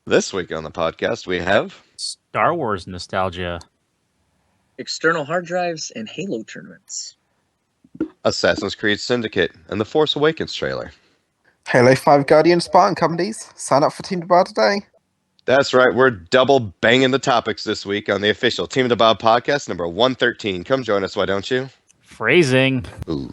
This week on the podcast, we have Star Wars nostalgia, external hard drives, and Halo tournaments. Assassin's Creed Syndicate and the Force Awakens trailer. Halo 5 Guardian Spartan Companies. Sign up for Team DBAH today. That's right, we're double banging the topics this week on the official Team DBAH Podcast, number 113. Come join us, why don't you? phrasing. Ooh.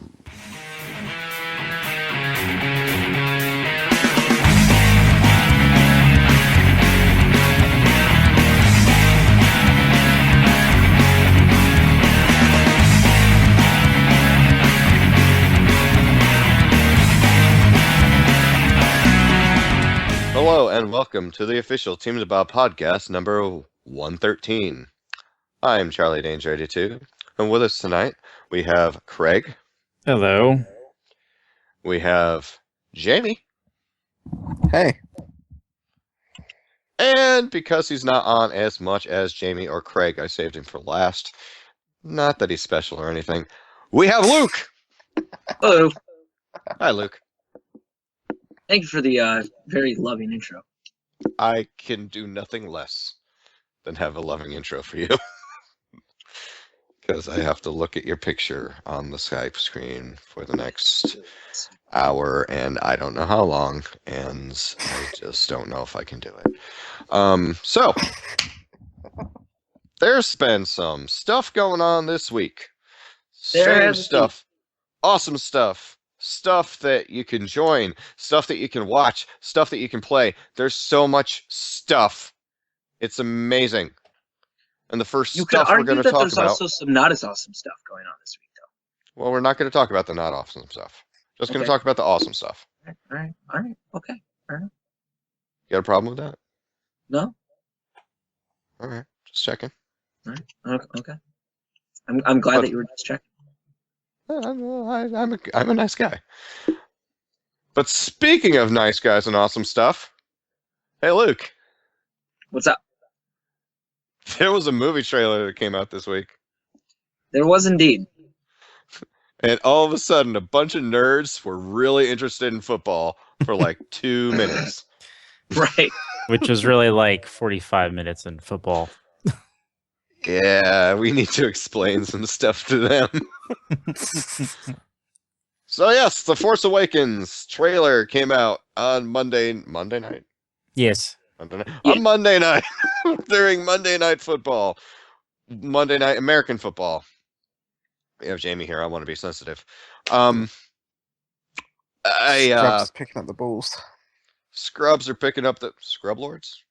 Hello and welcome to the official Team DBAH Podcast number 113. I'm Charlie Danger 82, and with us tonight we have Craig. Hello. We have Jamie. Hey. And because he's not on as much as Jamie or Craig, I saved him for last. Not that he's special or anything. We have Luke. Hello. Hi, Luke. Thank you for the very loving intro. I can do nothing less than have a loving intro for you. Because I have to look at your picture on the Skype screen for the next hour, and I don't know how long, and I just don't know if I can do it. So, there's been some stuff going on this week. Strange stuff, awesome stuff, stuff that you can join, stuff that you can watch, stuff that you can play. There's so much stuff. It's amazing. And the first stuff we're going to talk about... There's also some not as awesome stuff going on this week, though. Well, we're not going to talk about the not awesome stuff. Just going to talk about the awesome stuff. All right, okay. All right. You got a problem with that? No? All right, just checking. All right, okay. I'm glad that you were just checking. I'm a nice guy. But speaking of nice guys and awesome stuff, hey, Luke. What's up? There was a movie trailer that came out this week. There was indeed. And all of a sudden, a bunch of nerds were really interested in football for like 2 minutes. Right. Which is really like 45 minutes in football. Yeah, we need to explain some stuff to them. So yes, The Force Awakens trailer came out on Monday night? Yes. On Monday night, during Monday Night Football. Monday Night American Football. We have Jamie here, I want to be sensitive. Scrubs picking up the balls. Scrubs are picking up the... Scrub Lords?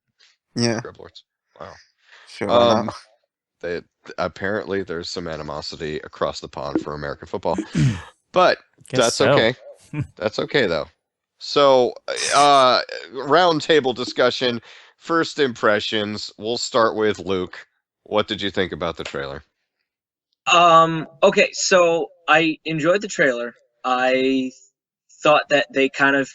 Yeah. Scrub Lords. Wow. Sure. Why not? Apparently there's some animosity across the pond for American football. But that's so. okay. That's okay, though. So, round table discussion. First impressions. We'll start with Luke. What did you think about the trailer? Okay, so I enjoyed the trailer. I thought that they kind of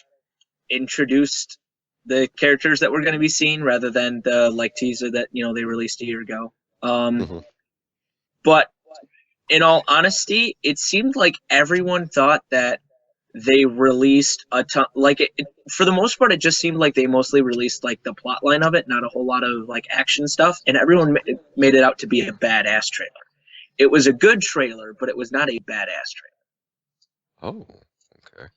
introduced the characters that we're going to be seeing rather than the teaser that they released a year ago. But in all honesty, it seemed like everyone thought that they released a ton. For the most part, it just seemed like they mostly released the plot line of it, not a whole lot of action stuff, and everyone made it out to be a badass trailer. It was a good trailer, but it was not a badass trailer. Oh, okay.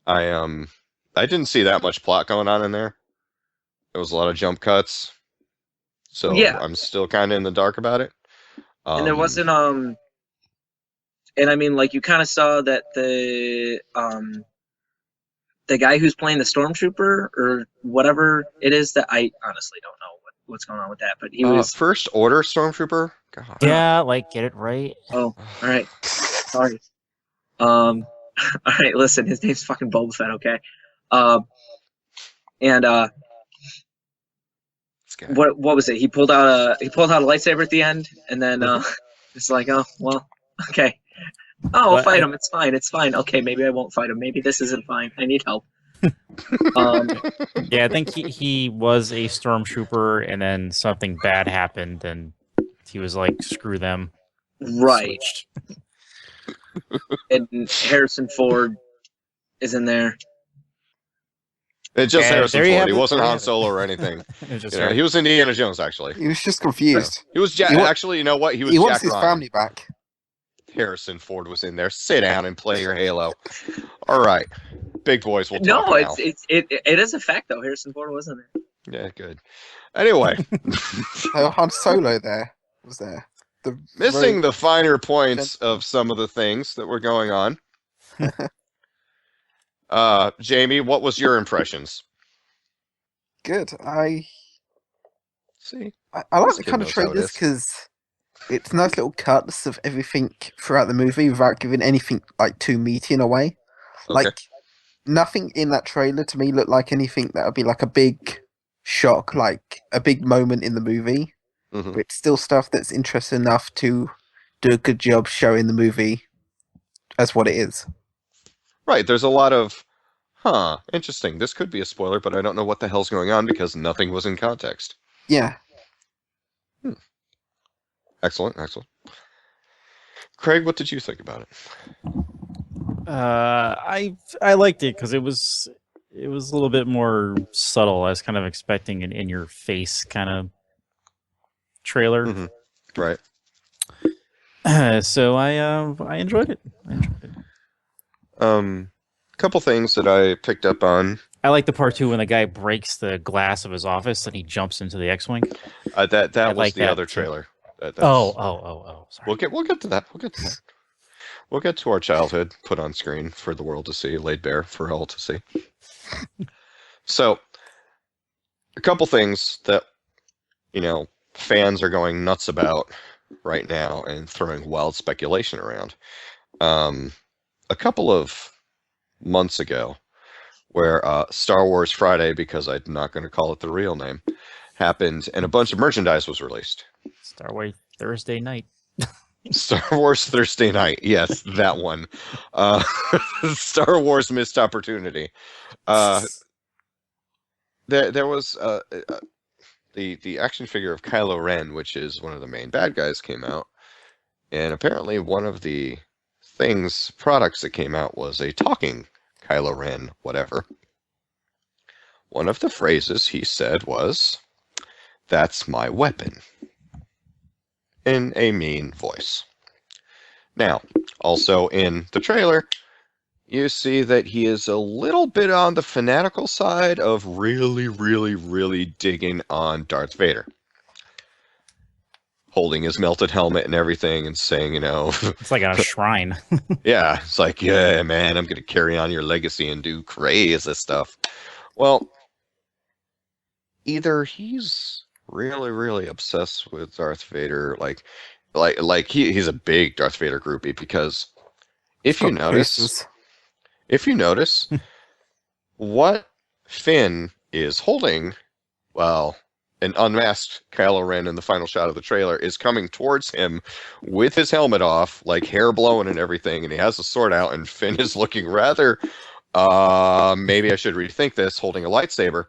I didn't see that much plot going on in there. There was a lot of jump cuts. So yeah. I'm still kind of in the dark about it. And there wasn't and I mean, you kind of saw that the guy who's playing the stormtrooper or whatever it is, that I honestly don't know what's going on with that, but he was First Order stormtrooper. God. Yeah, get it right. Oh, all right. Sorry. All right. Listen, his name's fucking Boba Fett. Okay. And what was it? He pulled out a lightsaber at the end, and then it's like, oh well, okay. Oh, I'll fight him. It's fine. It's fine. Okay, maybe I won't fight him. Maybe this isn't fine. I need help. Yeah, I think he was a stormtrooper, and then something bad happened, and he was like, "Screw them." Right. And Harrison Ford is in there. It's just Yeah, Harrison there you Ford. have He it, wasn't there you Han have it. Solo or anything. It was just You know, her. he was Indiana Jones, actually. He was just confused. He was He wa- actually, you know what? He was He wants Jack his Ryan. family back. Harrison Ford was in there. Sit down and play your Halo. All right. Big boys will talk No, now. it is a fact though. Harrison Ford wasn't there. Yeah, good. Anyway, Han Solo was there. The missing rogue- the finer points of some of the things that were going on. Jamie, what was your impressions? Good. I See, like This the kid kind of knows how it trailers is. because it's nice little cuts of everything throughout the movie without giving anything like too meaty in a way. Okay. Like nothing in that trailer to me looked like anything that would be like a big shock, like a big moment in the movie. Mhm. But it's still stuff that's interesting enough to do a good job showing the movie as what it is. Right, there's a lot of, interesting. This could be a spoiler, but I don't know what the hell's going on because nothing was in context. Yeah. Excellent, excellent. Craig, what did you think about it? I liked it because it was a little bit more subtle. I was kind of expecting an in your face kind of trailer. Mhm. Right. So I enjoyed it. Couple things that I picked up on. I like the part 2 when the guy breaks the glass of his office and he jumps into the X-wing. That I was like the that other too. trailer. That's- Oh. Sorry. We'll get to that. We'll get to that. We'll get to our childhood put on screen for the world to see, laid bare for all to see. So, a couple things that, fans are going nuts about right now and throwing wild speculation around. A couple of months ago, where Star Wars Friday, because I'm not going to call it the real name, happened and a bunch of merchandise was released. Star Wars Thursday night. Star Wars Thursday night. Yes, that one. Star Wars missed opportunity. There was the action figure of Kylo Ren, which is one of the main bad guys, came out. And apparently one of the products that came out was a talking Kylo Ren, whatever. One of the phrases he said was, "That's my weapon," in a mean voice. Now, also in the trailer, you see that he is a little bit on the fanatical side of really, really, really digging on Darth Vader. Holding his melted helmet and everything and saying, It's like a shrine. yeah, it's like, yeah, man, I'm going to carry on your legacy and do crazy stuff. Well, either he's really, really obsessed with Darth Vader, like he's a big Darth Vader groupie, because if you notice, what Finn is holding, well, an unmasked Kylo Ren in the final shot of the trailer is coming towards him with his helmet off, like hair blowing and everything, and he has the sword out, and Finn is looking rather, maybe I should rethink this, holding a lightsaber.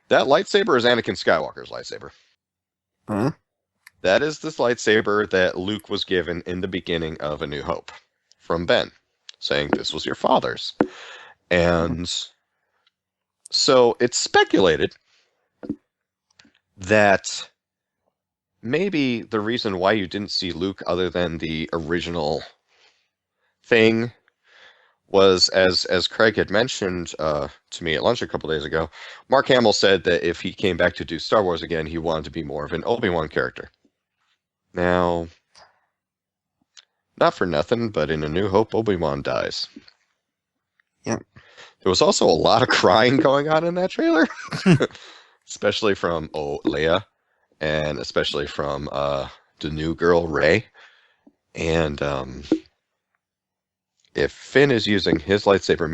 That lightsaber is Anakin Skywalker's lightsaber. Huh? That is this lightsaber that Luke was given in the beginning of A New Hope from Ben, saying this was your father's. And so it's speculated that maybe the reason why you didn't see Luke other than the original thing was, as Craig had mentioned to me at lunch a couple days ago, Mark Hamill said that if he came back to do Star Wars again, he wanted to be more of an Obi-Wan character. Now, not for nothing, but in A New Hope, Obi-Wan dies. Yeah. There was also a lot of crying going on in that trailer, especially from Leia, and especially from the new girl, Rey. And if Finn is using his lightsaber,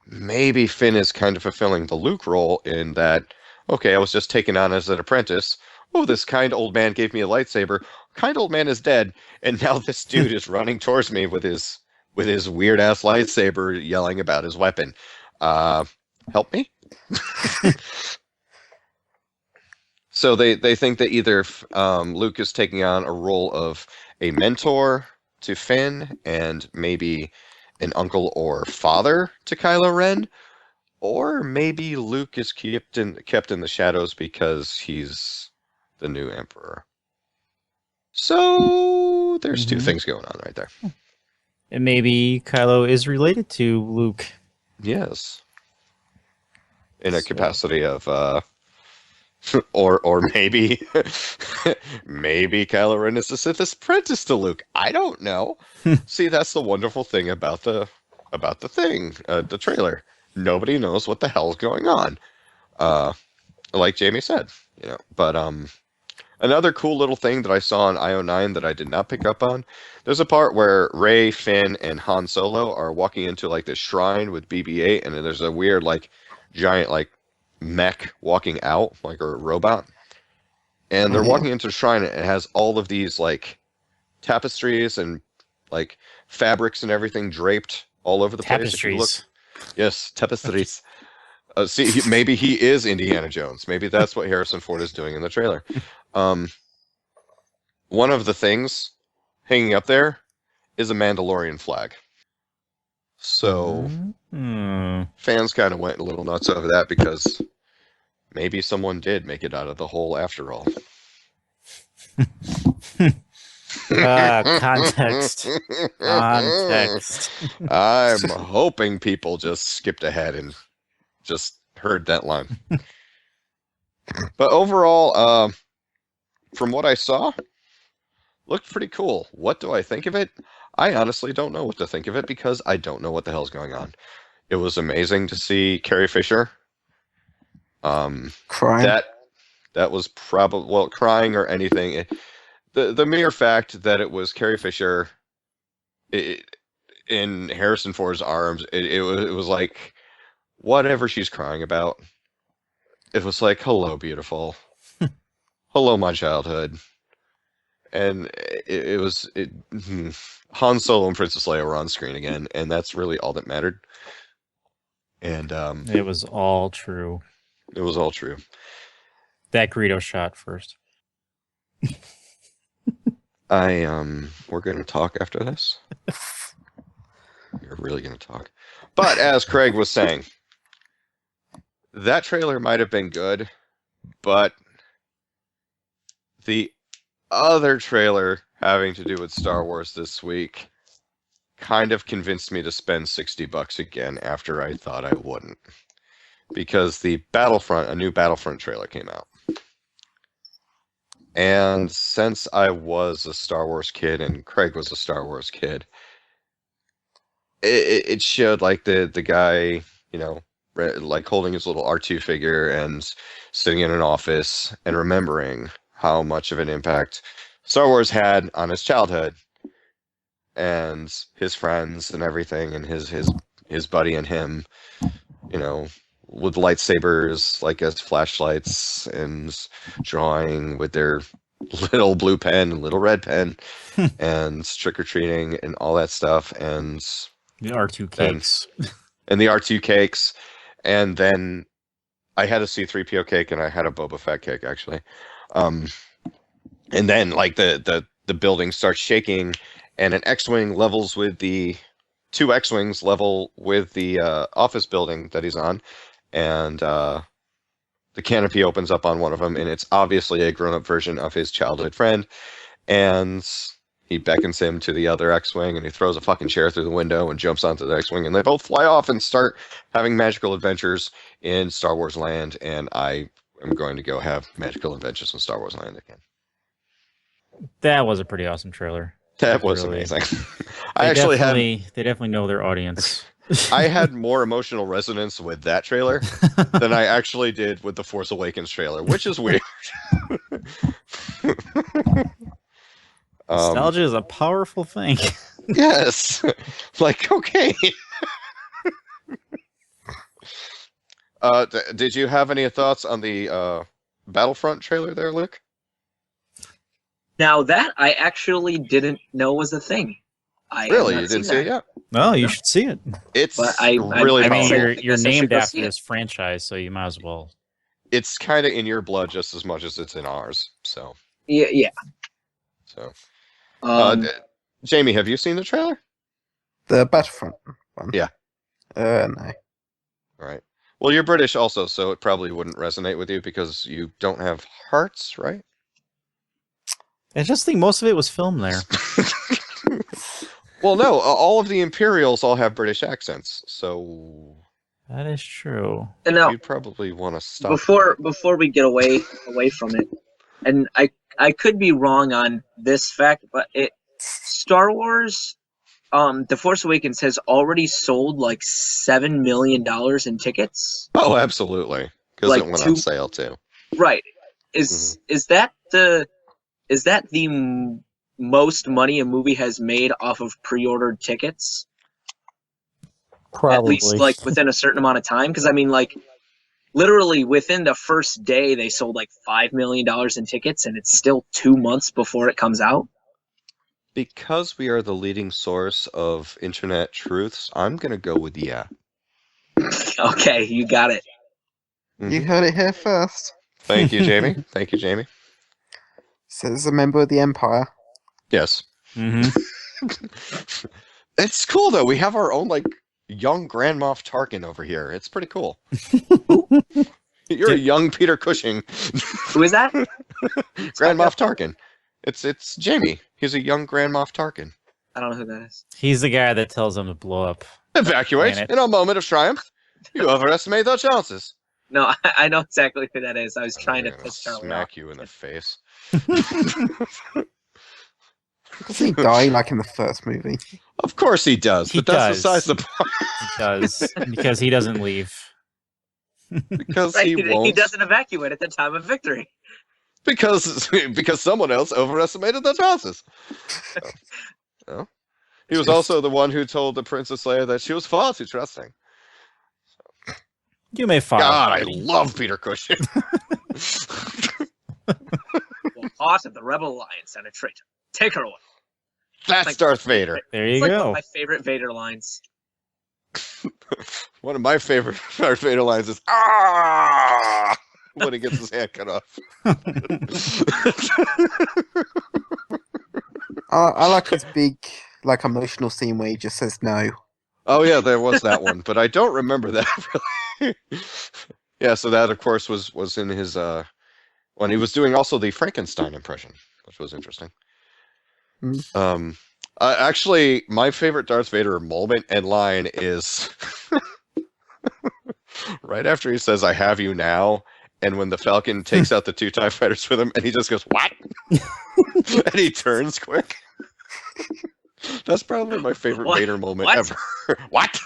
maybe Finn is kind of fulfilling the Luke role in that, okay, I was just taken on as an apprentice. Oh, this kind old man gave me a lightsaber. Kind old man is dead, and now this dude is running towards me with his weird ass lightsaber, yelling about his weapon. Help me. So they think that either Luke is taking on a role of a mentor to Finn and maybe an uncle or father to Kylo Ren, Or maybe Luke is kept in the shadows because he's the new emperor. So there's two things going on right there. And maybe Kylo is related to Luke. Yes. In a capacity of or maybe maybe Kylo Ren is the Sith apprentice to Luke. I don't know. See, that's the wonderful thing about the trailer. Nobody knows what the hell's going on. Like Jamie said, But another cool little thing that I saw on IO9 that I did not pick up on. There's a part where Rey, Finn, and Han Solo are walking into like this shrine with BB-8, and then there's a weird like giant like mech walking out, like a robot. And they're walking into a shrine, and it has all of these like tapestries and like fabrics and everything draped all over the place. If you look, yes, tapestries. See, maybe he is Indiana Jones. Maybe that's what Harrison Ford is doing in the trailer. One of the things hanging up there is a Mandalorian flag. So fans kind of went a little nuts over that because maybe someone did make it out of the hole after all. Context. Context. I'm hoping people just skipped ahead and just heard that line. But overall, from what I saw, looked pretty cool. What do I think of it? I honestly don't know what to think of it because I don't know what the hell's going on. It was amazing to see Carrie Fisher. Crying. That was probably crying or anything. The mere fact that it was Carrie Fisher in Harrison Ford's arms, it was like whatever she's crying about. It was like, hello, beautiful. Hello, my childhood. And it was Han Solo and Princess Leia were on screen again, and that's really all that mattered. And it was all true. It was all true. That Greedo shot first. We're gonna talk after this. You're really gonna talk. But as Craig was saying, that trailer might have been good, but the other trailer having to do with Star Wars this week kind of convinced me to spend $60 again after I thought I wouldn't. Because a new Battlefront trailer came out. And since I was a Star Wars kid and Craig was a Star Wars kid, it showed like the guy, like holding his little R2 figure and sitting in an office and remembering how much of an impact Star Wars had on his childhood and his friends and everything, and his buddy and him, with lightsabers like as flashlights and drawing with their little blue pen and little red pen and trick-or-treating and all that stuff, and the R2 cakes. And the R2 cakes. And then I had a C-3PO cake and I had a Boba Fett cake, actually. And then like the building starts shaking and an X-Wing levels with the two X-Wings level with the office building that he's on. And the canopy opens up on one of them, and it's obviously a grown-up version of his childhood friend. And he beckons him to the other X-Wing, and he throws a fucking chair through the window and jumps onto the X-Wing, and they both fly off and start having magical adventures in Star Wars land, and I am going to go have magical adventures in Star Wars land again. That was a pretty awesome trailer. That was really amazing. They definitely know their audience. I had more emotional resonance with that trailer than I actually did with the Force Awakens trailer, which is weird. Nostalgia is a powerful thing. Yes. Like, okay. Did you have any thoughts on the Battlefront trailer there, Luke? Now that I actually didn't know was a thing. Really? You didn't see it yet? No, you should see it. It's really I mean, you're named after this franchise, so you might as well. It's kind of in your blood just as much as it's in ours. So yeah. So, Jamie, have you seen the trailer? The Battlefront one? Yeah. No. All right. Well, you're British also, so it probably wouldn't resonate with you because you don't have hearts, right? I just think most of it was filmed there. Well, no, all of the Imperials all have British accents, so That is true. And now, you'd probably want to stop. before we get away from it, and I could be wrong on this fact, but Star Wars, The Force Awakens has already sold like $7 million in tickets. Oh, absolutely, because Like it went on sale too. Right. Is that the most money a movie has made off of pre-ordered tickets? Probably. At least like within a certain amount of time? Because I mean, like, literally within the first day they sold like $5 million in tickets, and it's still 2 months before it comes out. Because we are the leading source of internet truths, I'm gonna go with yeah. Okay, you got it. You heard it here first. Thank you, Jamie. Thank you, Jamie. Says a member of the Empire. Yes. Mm-hmm. It's cool though. We have our own like young Grand Moff Tarkin over here. It's pretty cool. You're a young Peter Cushing. Who is that? Grand Moff Tarkin. It's Jamie. He's a young Grand Moff Tarkin. I don't know who that is. He's the guy that tells them to blow up. Evacuate Planet. in a moment of triumph. You overestimate the chances. No, I know exactly who that is. I was trying to I'll piss Charlie off. smack you in the face. Doesn't he die like in the first movie? Of course he does, He but that's does. besides the point. He does, because he doesn't leave. Because Right, he won't. he doesn't evacuate at the time of victory. Because someone else overestimated the chances. So, he was also the one who told the Princess Leia that she was far too trusting. You may fire. God, I love Peter Cushing. Well, boss of the Rebel Alliance and a traitor. Take her away. That's Like- Darth Vader. There It's you like one go. of my favorite Vader lines. One of my favorite Darth Vader lines is "Ah!" when he gets his hand cut off. I like his big, like, emotional scene where he just says no. Oh yeah, there was that one, but I don't remember that really. Yeah, so that of course was in his when he was doing also the Frankenstein impression, which was interesting. Actually, my favorite Darth Vader moment and line is right after he says, "I have you now," and when the Falcon takes out the 2 TIE fighters with him, and he just goes, "What?" and he turns quick. That's probably my favorite What? Vader moment What? ever. What?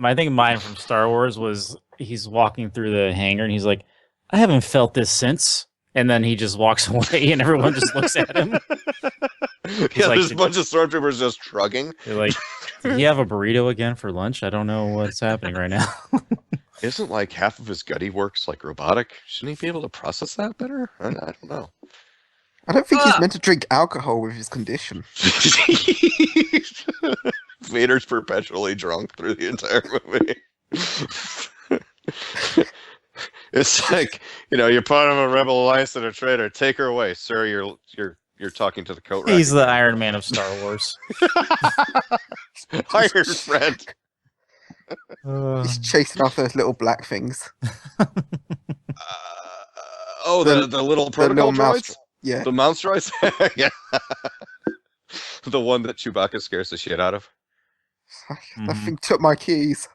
I think mine from Star Wars was he's walking through the hangar and he's like, I haven't felt this since. And then he just walks away and everyone just looks at him. Yeah, like, there's a bunch of stormtroopers just shrugging. They're like, did you have a burrito again for lunch? I don't know what's happening right now. Isn't like half of his gutty works like robotic? Shouldn't he be able to process that better? I don't know. I don't think he's meant to drink alcohol with his condition. Vader's perpetually drunk through the entire movie. It's like, you're part of a rebel alliance and a traitor. Take her away, sir. You're talking to the coat rack. He's the Iron Man of Star Wars. Iron friend. He's chasing after those little black things. The little protocol mouse droids? Yeah. The mouse droids? Yeah. The one that Chewbacca scares the shit out of. That thing took my keys.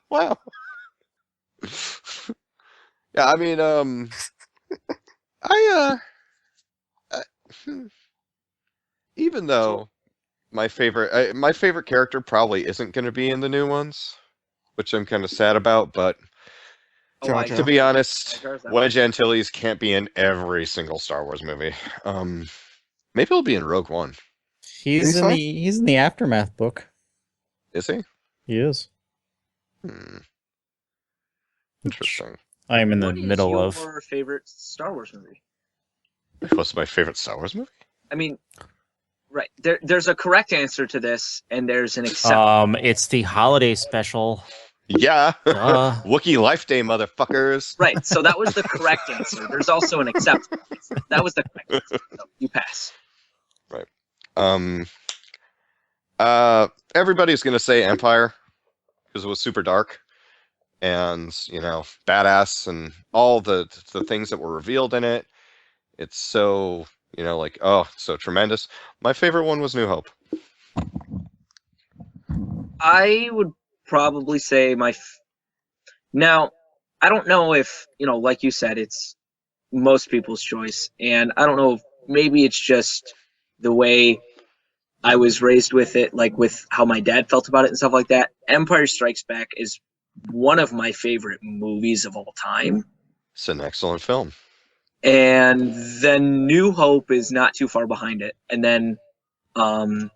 Wow. Yeah, I mean, even though my favorite character probably isn't going to be in the new ones, which I'm kind of sad about, but Jar Jar. to be honest, Jar's that Wedge Antilles can't be in every single Star Wars movie. Maybe he'll be in Rogue One. He's in the Aftermath book. Is he? He is. Interesting. I am in the What is middle of. your favorite Star Wars movie? What's my favorite Star Wars movie? I mean, right. There's a correct answer to this, and there's an acceptable. It's the holiday special. Yeah. Duh. Wookiee Life Day, motherfuckers. Right, so that was the correct answer. There's also an acceptable answer. That was the correct answer. So you pass. everybody's going to say Empire because it was super dark and, badass and all the things that were revealed in it. It's so, so tremendous. My favorite one was New Hope. I would probably say now, I don't know if, like you said, it's most people's choice. And I don't know if maybe it's just the way I was raised with it, like with how my dad felt about it and stuff like that. Empire Strikes Back is one of my favorite movies of all time. It's an excellent film. And then New Hope is not too far behind it. And then Return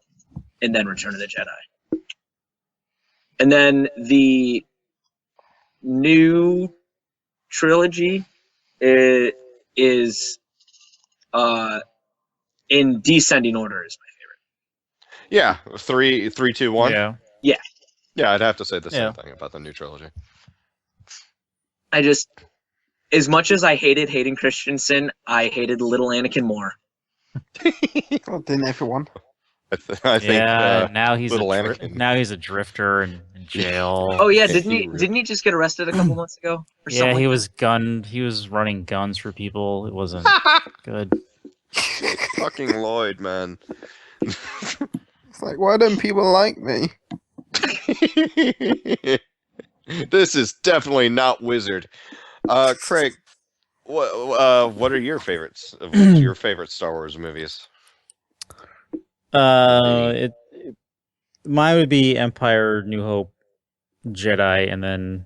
of the Jedi. And then the new trilogy is in descending order is my favorite. Yeah, 3, 2, 1. Yeah. Yeah, I'd have to say the same thing about the new trilogy. As much as I hated Hayden Christensen, I hated little Anakin more. Well, didn't everyone? I think. Now he's Anakin. a drifter in jail. Oh yeah, didn't he just get arrested a couple months ago? Or Yeah, something? he was gunned. He was running guns for people. It wasn't good. Fucking Lloyd, man. It's like, why don't people like me? This is definitely not Wizard. Craig, what are your favorites? Your favorite Star Wars movies? Mine would be Empire, New Hope, Jedi, and then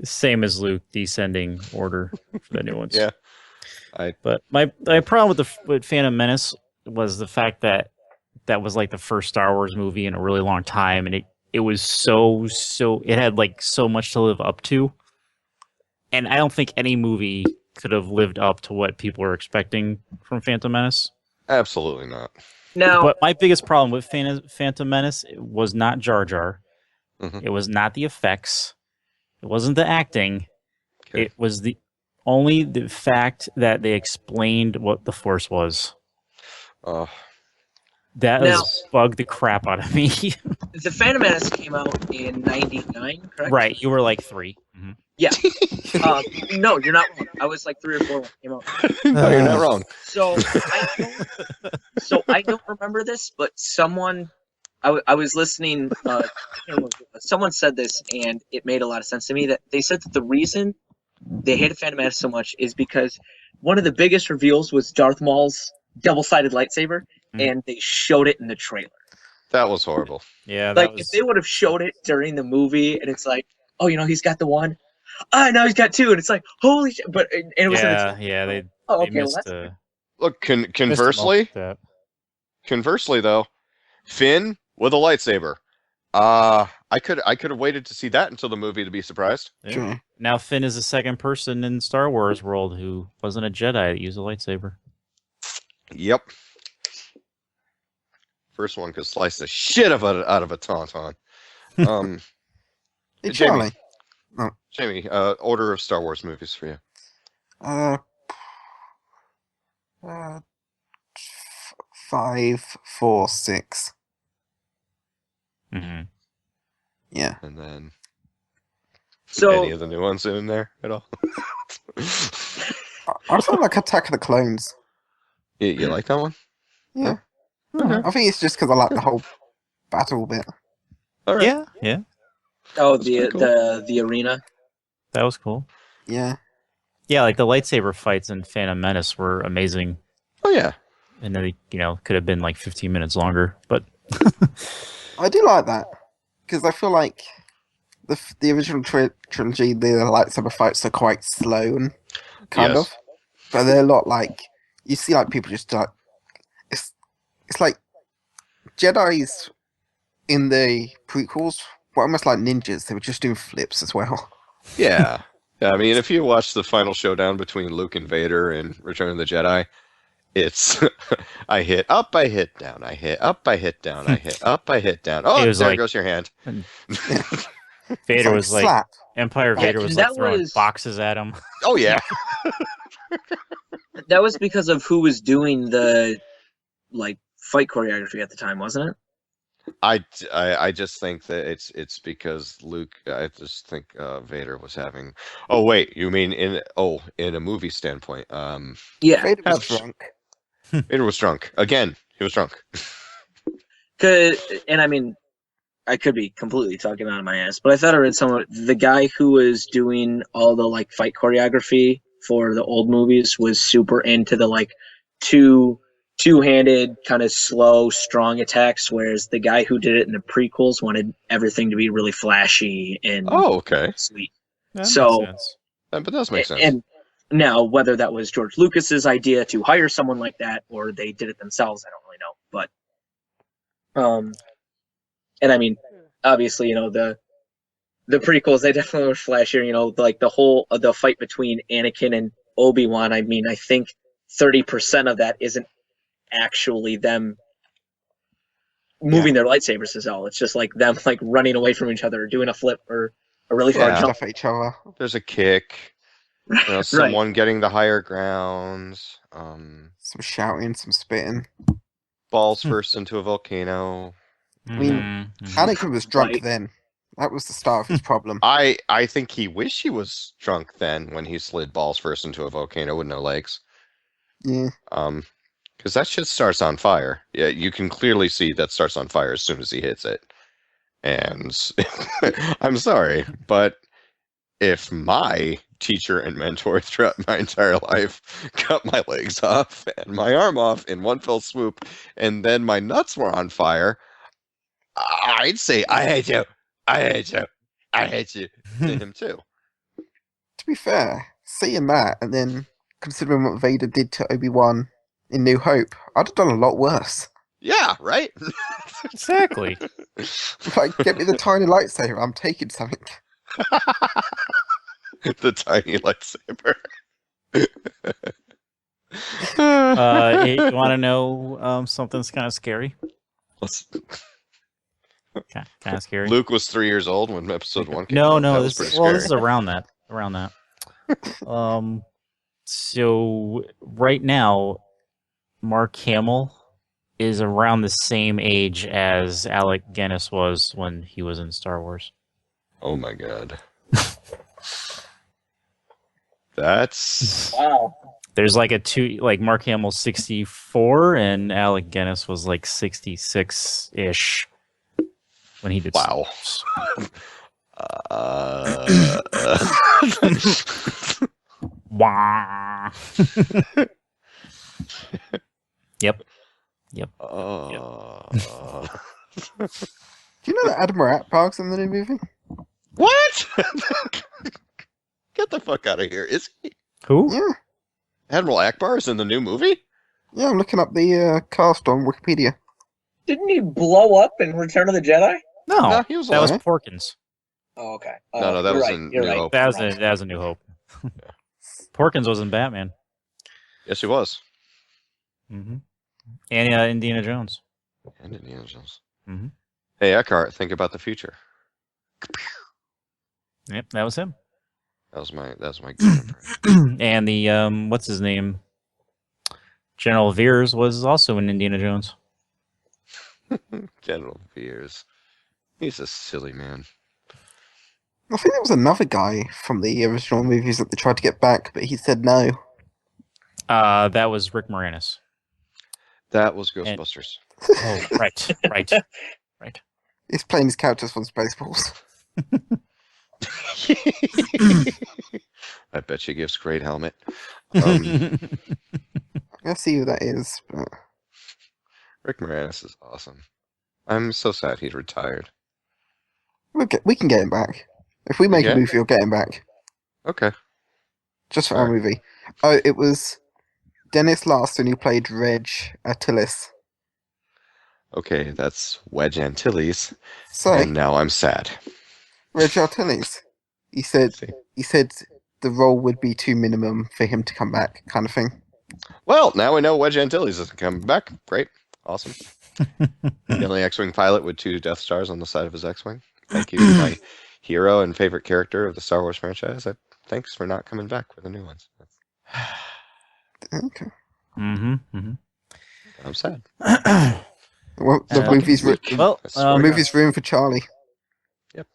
same as Luke, descending order for the new ones. Yeah. But my problem with Phantom Menace was the fact that was like the first Star Wars movie in a really long time, and it was so it had like so much to live up to, and I don't think any movie could have lived up to what people were expecting from Phantom Menace. Absolutely not. Now, But my biggest problem with Phantom Menace was not Jar Jar. Mhm. It was not the effects. It wasn't the acting. Okay. It was the fact that they explained what the Force was. That bugged the crap out of me. the Phantom Menace came out in '99, correct? Right, you were like 3. Mm-hmm. Yeah. No, you're not wrong. I was like 3 or 4 when it came out. No, you're not wrong. So I don't remember this, but someone I was listening. Someone said this, and it made a lot of sense to me. That they said that the reason they hated Phantom Menace so much is because one of the biggest reveals was Darth Maul's double-sided lightsaber, and they showed it in the trailer. That was horrible. Yeah, if they would have showed it during the movie, and it's like, oh, he's got the one. Now he's got 2, and it's like, holy shit! But and it was they missed. Look, conversely, though, Finn with a lightsaber. I could have waited to see that until the movie to be surprised. Yeah. Sure. Now Finn is the second person in Star Wars world who wasn't a Jedi that used a lightsaber. Yep. First one could slice the shit out of a tauntaun. Hey, Jamie. Charlie. Jamie, order of Star Wars movies for you. 5, 4, 6. Mm-hmm. Yeah. And then So any of the new ones in there at all? I also like Attack of the Clones. You like that one? Yeah. Okay. I think it's just because I like the whole battle bit. All right. Yeah, the arena. that was cool. Yeah. Yeah, like the lightsaber fights in Phantom Menace were amazing, Oh yeah. and then could have been like 15 minutes longer, but I do like that because I feel like the original trilogy, the lightsaber fights are quite slow and kind Yes. of, but they're a lot like you see like people just like it's like Jedi's in the prequels were almost like ninjas. They were just doing flips as well. Yeah. I mean, if you watch the final showdown between Luke and Vader in Return of the Jedi, it's I hit up, I hit down, I hit up, I hit down, I hit up, I hit down. Oh, It was there like- goes your hand. Vader was like slap. Empire Vader was that like throwing was- boxes at him. Oh yeah. That was because of who was doing the fight choreography at the time, wasn't it? I just think that it's because Luke. I just think Vader was having. Oh wait, you mean in a movie standpoint? Yeah, Vader was Ouch. drunk. Vader was drunk again. He was drunk. and I mean, I could be completely talking out of my ass, but I thought I read somewhere the guy who was doing all the like fight choreography for the old movies was super into the like two-handed kind of slow, strong attacks, whereas the guy who did it in the prequels wanted everything to be really flashy and Oh, okay. sweet. That So- makes sense. That does make sense. And now, whether that was George Lucas's idea to hire someone like that or they did it themselves, I don't really know. But, and I mean, obviously, you know, the prequels, they definitely were flashier. You know, like the fight between Anakin and Obi-Wan. I mean, I think 30% of that isn't actually them moving their lightsabers as all. It's just like them like running away from each other or doing a flip or a really far Yeah. jump. Stuff at each other. There's a kick. You know, someone getting the higher grounds. Some shouting, some spitting. Balls first into a volcano. mean, Mhm, mhm. Anakin was drunk Right. then. That was the start of his problem. I think he wished he was drunk then when he slid balls first into a volcano with no legs. Yeah. Because that shit starts on fire. Yeah, you can clearly see that starts on fire as soon as he hits it. And I'm sorry, but if my teacher and mentor throughout my entire life cut my legs off and my arm off in one fell swoop, and then my nuts were on fire, I'd say, I hate you. I hate you. I hate you to him too. To be fair, seeing that and then considering what Vader did to Obi-Wan in New Hope, I'd have done a lot worse. Yeah, right? Exactly. Like, get me the tiny lightsaber, I'm taking something. The tiny lightsaber. You want to know something that's kind of scary? Let's- Kind of scary. Luke was 3 years old when episode 1 came No, out. no. That was This pretty this is scary. around that. Around that. So right now, Mark Hamill is around the same age as Alec Guinness was when he was in Star Wars. Oh my god. That's Wow. There's like like Mark Hamill's 64 and Alec Guinness was like 66-ish when he did wow. Wah. Yep. Do you know that Admiral Akbar's in the new movie? What? Get the fuck out of here. Is he? Who? Yeah. Admiral Akbar is in the new movie? Yeah, I'm looking up the cast on Wikipedia. Didn't he blow up in Return of the Jedi? No, No, he was that was alive. Porkins. Oh, okay. No, that you're was right, in you're New right. Hope. That was a New Hope. Porkins was in Batman. Yes, he was. Mm-hmm. And Indiana Jones. And Indiana Jones. Mm-hmm. Hey, Eckhart, think about the future. Yep, that was him. That was my good impression. And the what's his name? General Veers was also in Indiana Jones. General Veers. He's a silly man. I think there was another guy from the original movies that they tried to get back, but he said no. That was Rick Moranis. That was Ghostbusters. Oh, right, right. He's playing his characters from Spaceballs. I bet she gives great helmet. Let's see who that is. But Rick Moranis is awesome. I'm so sad he's retired. we can get him back. If we make Yeah. a movie, we'll get him back. Okay. Just for our Alright. movie. Oh, it was Dennis Larson who played Reg Attilis. Okay, that's Wedge Antilles. So, And now I'm sad. Reg Attilis. He said the role would be too minimum for him to come back, kind of thing. Well, now we know Wedge Antilles isn't coming back. Great. Awesome. The only X-Wing pilot with 2 Death Stars on the side of his X-Wing. Thank you, my hero and favorite character of the Star Wars franchise. Thanks for not coming back with the new ones. Okay. Mm-hmm. I'm sad. Well, the Fucking movie's weak. Well, I swear to the God. movie's room for Charlie. Yep.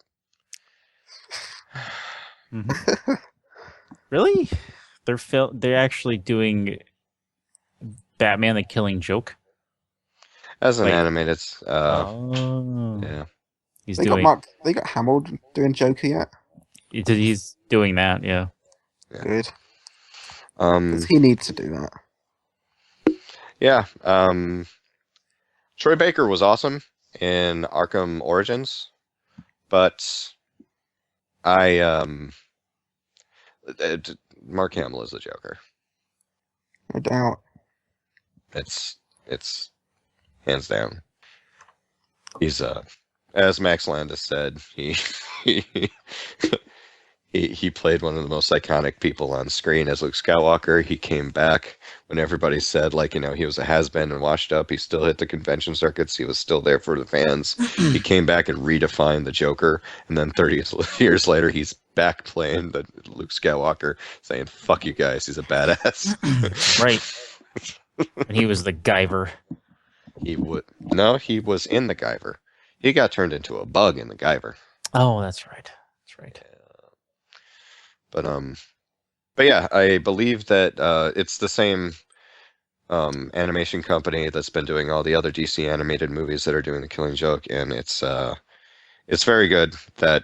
Mhm. Really? They're actually doing Batman: The Killing Joke. As an Like- animated, Oh, yeah. he's They doing. got Hamill doing Joker yet? He's doing that. Yeah. Good. Um, Because he needs to do that. yeah. Troy Baker was awesome in Arkham Origins, but Mark Hamill is the Joker. No doubt. It's hands down. He's as Max Landis said, he played one of the most iconic people on screen as Luke Skywalker. He came back when everybody said, like, he was a has-been and washed up. He still hit the convention circuits. He was still there for the fans. He came back and redefined the Joker. And then 30 years later, he's back playing the Luke Skywalker, saying, fuck you guys, he's a badass. Right. And he was the Guyver. He was in the Guyver. He got turned into a bug in the Guyver. Oh, that's right. That's right. But yeah, I believe that it's the same animation company that's been doing all the other DC animated movies that are doing The Killing Joke, and it's very good that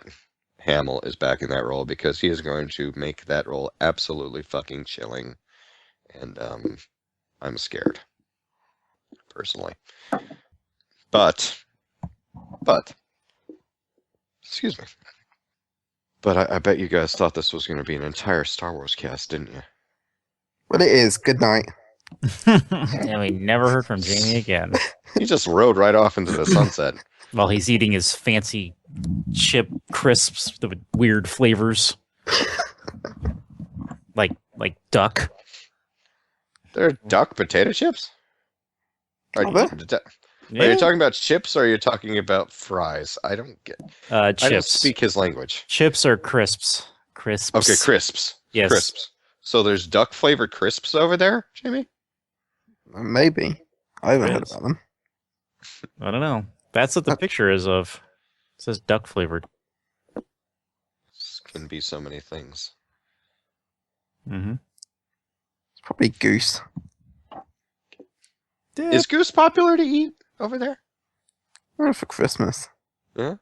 Hamill is back in that role because he is going to make that role absolutely fucking chilling, and I'm scared personally. But excuse me. But I bet you guys thought this was going to be an entire Star Wars cast, didn't you? Well, it is. Good night. And we never heard from Jamie again. He just rode right off into the sunset. While he's eating his fancy chip crisps with weird flavors. like duck. They're duck potato chips? Are Are you talking about chips or are you talking about fries? I don't get. Chips. I don't speak his language. Chips or crisps? Crisps. Okay, crisps. Yes. Crisps. So there's duck flavored crisps over there, Jamie? Maybe. I haven't heard Yes. about them. I don't know. That's what the picture is of. It says duck flavored. This can be so many things. Mm-hmm. It's probably goose. Is goose popular to eat over there? Or for Christmas. Yeah.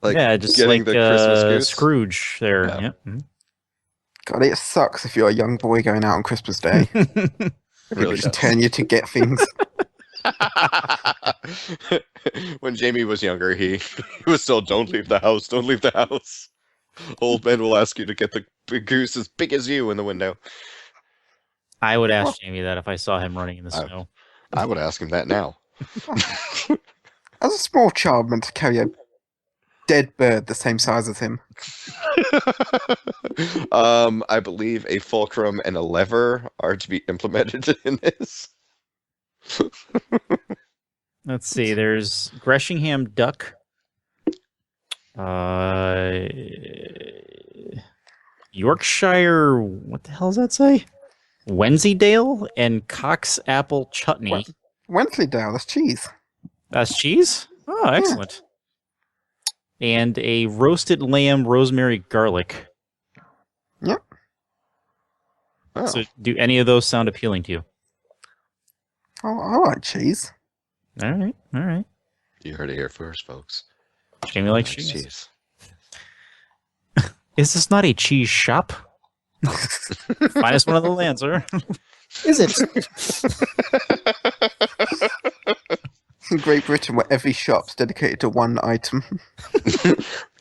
Like yeah, just getting like the Christmas goose? Scrooge there. Yeah. Yeah. Mhm. God, it sucks if you're a young boy going out on Christmas Day. It People really just does. turn you to get things. When Jamie was younger, he was told, "Don't leave the house. Don't leave the house. Old men will ask you to get the big goose as big as you in the window." I would ask Jamie that if I saw him running in the I- snow. I would ask him that now. As a small child meant to carry a dead bird the same size as him. I believe a fulcrum and a lever are to be implemented in this. Let's see. There's Greshingham duck. Yorkshire. What the hell does that say? Wensleydale and Cox apple chutney. What? Wensleydale, that's cheese. That's cheese? Oh, excellent. And a roasted lamb, rosemary, garlic. Yep. Oh. So, do any of those sound appealing to you? Oh, I like cheese. All right, all right. You heard it here first, folks. Jamie likes cheese. Is this not a cheese shop? Finest one of the land, sir. Is it? In Great Britain, where every shop's dedicated to one item.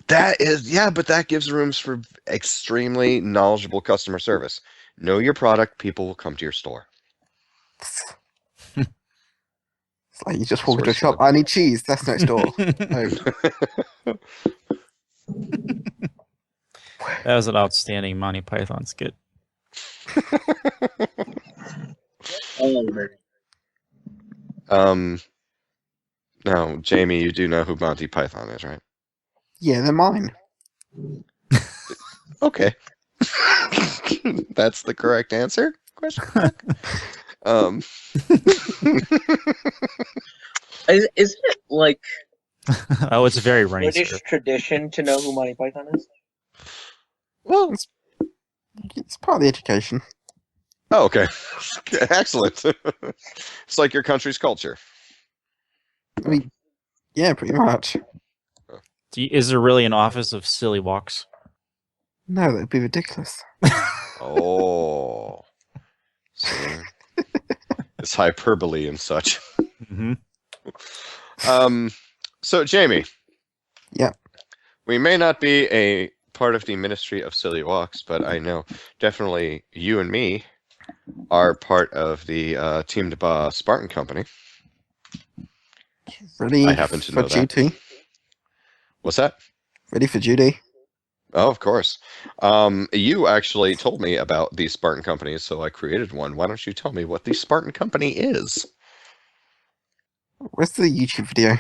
That is, yeah, but that gives rooms for extremely knowledgeable customer service. Know your product, people will come to your store. It's like you just walk into a Source shop. I need cheese. That's next door. Oh, That was an outstanding Monty Python skit. Now, Jamie, you do know who Monty Python is, right? yeah, they're mine. Okay. That's the correct answer? Question mark? Isn't it like Oh, it's very runny, British sir. tradition to know who Monty Python is? Well, It's part of the education. oh, okay. Excellent. It's like your country's culture. I mean, yeah, pretty much. Is there really an office of silly walks? No, that'd be ridiculous. Oh. See? It's hyperbole and such. Mm-hmm. So, Jamie. Yeah. We may not be a part of the Ministry of Silly Walks, but I know definitely you and me are part of the Team DBAH Spartan Company. Ready I happen to for know that. duty? What's that? Ready for duty? Oh, of course. You actually told me about the Spartan Company, so I created one. Why don't you tell me what the Spartan Company is? Where's the YouTube video?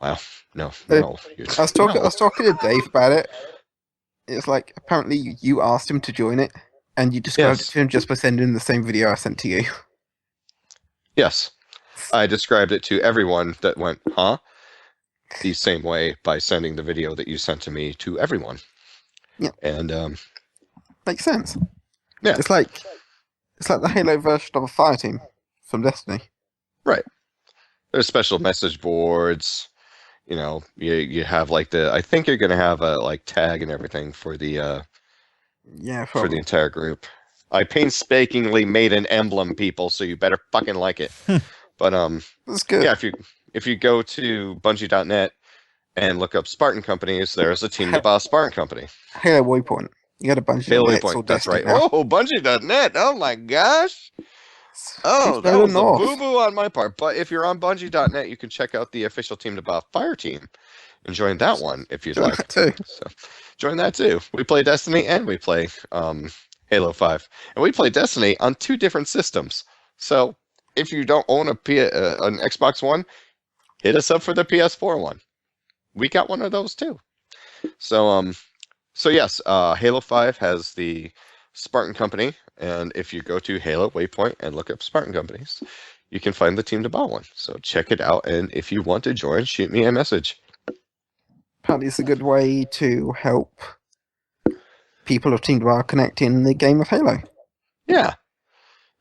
Wow. No. I was talking to Dave about it. It's like apparently you asked him to join it, and you described it to him just by sending the same video I sent to you. Yes. I described it to everyone that went, huh? The same way by sending the video that you sent to me to everyone. Yeah. And Makes sense. Yeah. It's like the Halo version of a fire team from Destiny. Right. There's special message boards. You know, you have like I think you're gonna have a like tag and everything for the Yeah, for the entire group. I painstakingly made an emblem, people, so you better fucking like it. But that's good. yeah, if you go to Bungie.net and look up Spartan companies, there's a Team DBAH Spartan Company. Halo Waypoint. You got a bunch Halo of Waypoint, that's right. Oh, Bungie.net. Oh my gosh. Oh, that was a boo-boo on my part. But if you're on Bungie.net, you can check out the official Team DBAH Fire Team and join that one if you'd like. That too. So join that too. We play Destiny and we play Halo 5. And we play Destiny on 2 different systems. So if you don't own an Xbox One, hit us up for the PS4 one. We got one of those too. So yes, Halo 5 has the Spartan Company, and if you go to Halo Waypoint and look up Spartan Companies, you can find the Team DBAH one. So check it out, and if you want to join, shoot me a message. Apparently it's a good way to help people of Team DBAH connect in the game of Halo. Yeah.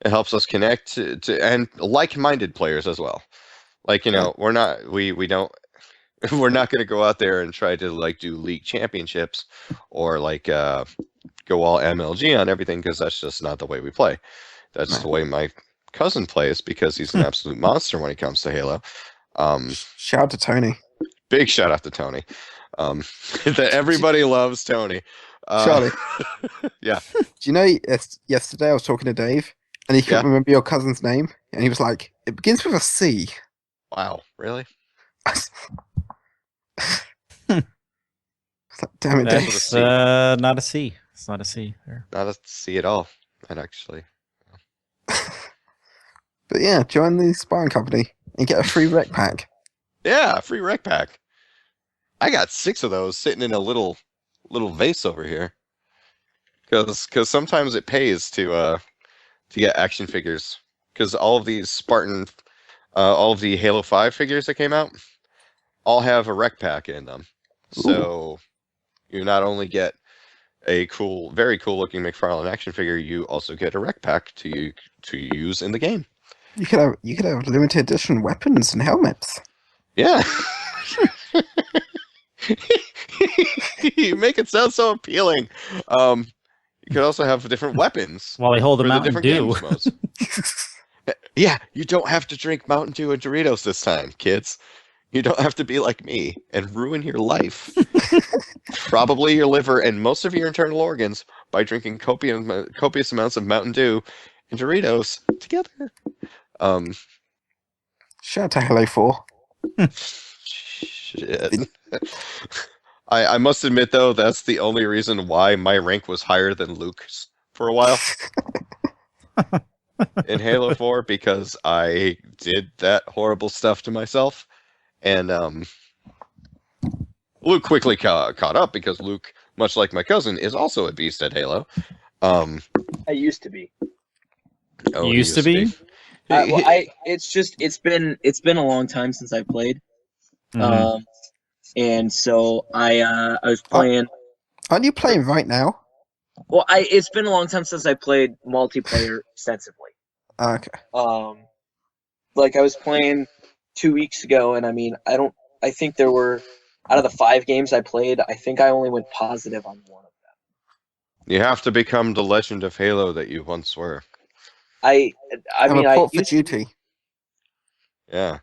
It helps us connect to and like-minded players as well. Like, you know, we're not going to go out there and try to like do league championships or like go all MLG on everything, because that's just not the way we play. That's the way my cousin plays, because he's an absolute monster when it comes to Halo. Shout out to Tony. Big shout out to Tony. That everybody loves Tony. Charlie. Yeah. Do you know, yesterday I was talking to Dave, and he couldn't remember your cousin's name, and he was like, it begins with a C. Wow, really? It's like, damn it, Dave. That's not a C. It's not a C there. Not a C at all, that actually. But yeah, join the Spartan Company and get a free rec pack. Yeah, free rec pack. I got 6 of those sitting in a little vase over here. Because sometimes it pays to get action figures. Because all of these Spartan, all of the Halo 5 figures that came out, all have a rec pack in them. So you not only get a cool, very cool looking McFarlane action figure, you also get a rec pack to use in the game. You could have limited edition weapons and helmets. Yeah. You make it sound so appealing. You could also have different weapons. While they hold the for Mountain different Dew. game modes. Yeah, you don't have to drink Mountain Dew and Doritos this time, kids. You don't have to be like me and ruin your life. Probably your liver and most of your internal organs by drinking copious amounts of Mountain Dew and Doritos together. Shout out to Halo 4. Shit. I must admit, though, that's the only reason why my rank was higher than Luke's for a while. In Halo 4, because I did that horrible stuff to myself. And Luke quickly caught up, because Luke, much like my cousin, is also a beast at Halo. I used to be. Oh, You used to be? It's been a long time since I played. Mhm. And so I was playing. Aren't you playing right now? Well, it's been a long time since I played multiplayer extensively. Okay. Like I was playing 2 weeks ago, and I mean, I think there were out of the 5 games I played, I think I only went positive on one of them. You have to become the legend of Halo that you once were. I mean, I report for used to duty. Yeah.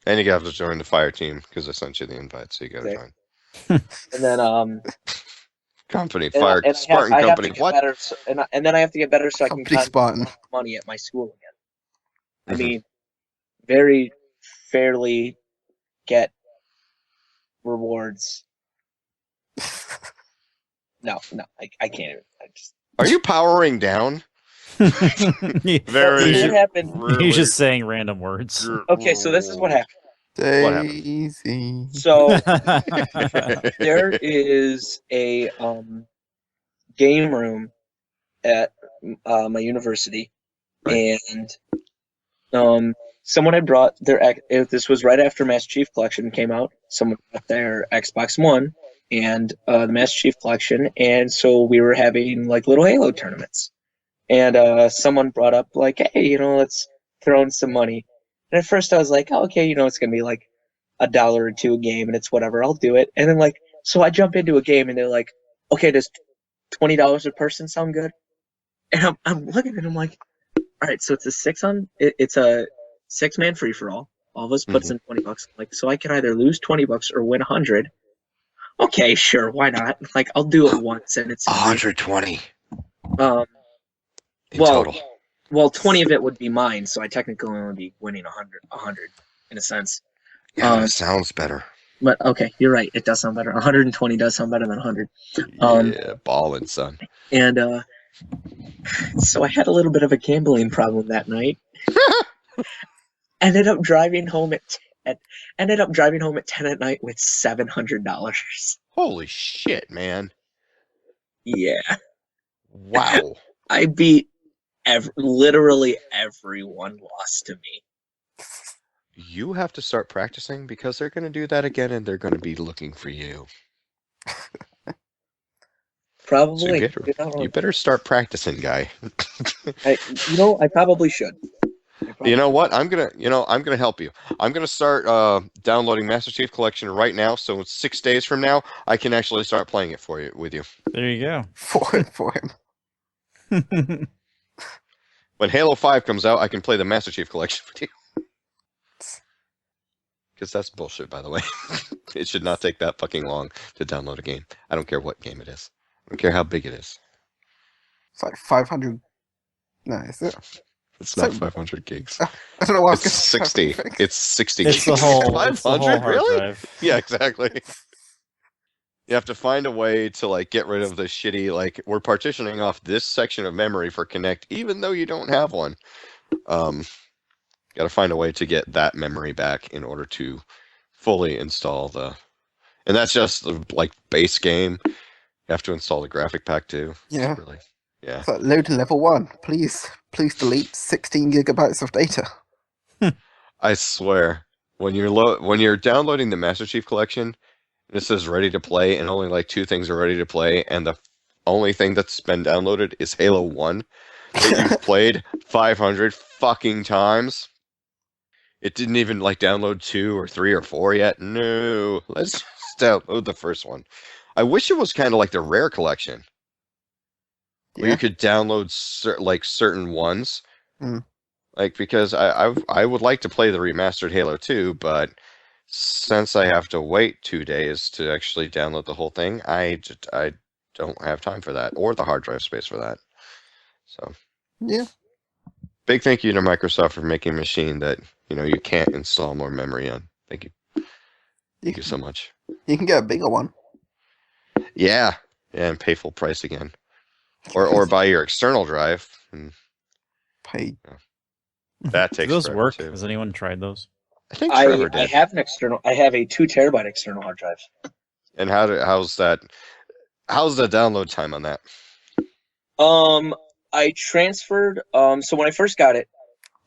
And you have to join the fire team because I sent you the invite, so you got to Exactly. join. And then Company, and fire, I Spartan have Company. to get What? better, and then I have to get better so I can Company Spartan. contribute money at my school again. I Mhm. mean, very fairly get rewards. No, I can't even. I just. Are you powering down? He- Very. he's, What happened? really he's just saying random words. Okay, so this is what happened. Daisy. So there is a game room at my university, Right. and someone had brought this was right after Master Chief Collection came out. Someone brought their Xbox One and the Master Chief Collection, and so we were having like little Halo tournaments. And someone brought up like, hey, let's throw in some money. And at first I was like, oh, okay, it's gonna be like $1 or $2 a game, and it's whatever, I'll do it. And then like, so I jump into a game, and they're like, okay, does $20 a person sound good? And I'm looking at it, I'm like, all right, so it's a 6-man free for all. All of us puts in $20. Like, so I can either lose $20 or win 100. Okay, sure, why not? Like, I'll do it once, and it's 120 in well, total. Well, 20 of it would be mine, so I technically only be winning 100 in a sense. Yeah, that sounds better. But okay, you're right. It does sound better. 120 does sound better than 100. Yeah, balling, son. And so I had a little bit of a gambling problem that night. Ended up driving home at 10 at night with $700. Holy shit, man. Yeah, Wow. I beat literally everyone lost to me. You have to start practicing because they're going to do that again and they're going to be looking for you. Probably. So you better start practicing, guy. I probably should. You know what? I'm gonna help you. I'm gonna start downloading Master Chief Collection right now. So 6 days from now, I can actually start playing it with you. There you go. For him. When Halo 5 comes out, I can play the Master Chief Collection with you. Because that's bullshit, by the way. It should not take that fucking long to download a game. I don't care what game it is. I don't care how big it is. It's like 500. No, is it? It's not 500 gigs. I don't know why I was It's 60. It's 60 It's gigs. the whole 500? hard Really? drive. Yeah, exactly. You have to find a way to like get rid of the shitty, like, we're partitioning off this section of memory for Connect, even though you don't have one. Got to find a way to get that memory back in order to fully install and that's just the like base game. You have to install the graphic pack too. Yeah. It's really, yeah. It's like load to level 1. Please delete 16 gigabytes of data. I swear, when you're downloading the Master Chief Collection, and it says ready to play, and only like 2 things are ready to play, and the only thing that's been downloaded is Halo 1 that you've played 500 fucking times. It didn't even like download 2 or 3 or 4 yet. No, let's just download the first one. I wish it was kind of like the Rare Collection, where you could download certain ones. Mm. Like, because I would like to play the remastered Halo 2, but since I have to wait 2 days to actually download the whole thing, I don't have time for that, or the hard drive space for that. So, Yeah. big thank you to Microsoft for making a machine that, you can't install more memory on. Thank you. Thank you so much. You can get a bigger one. Yeah, and pay full price again. Or buy your external drive. And Pay. that takes Do those forever, work? too. Has anyone tried those? I think Trevor I did. have I have a 2 terabyte external hard drive. And how's the download time on that? I transferred. So when I first got it,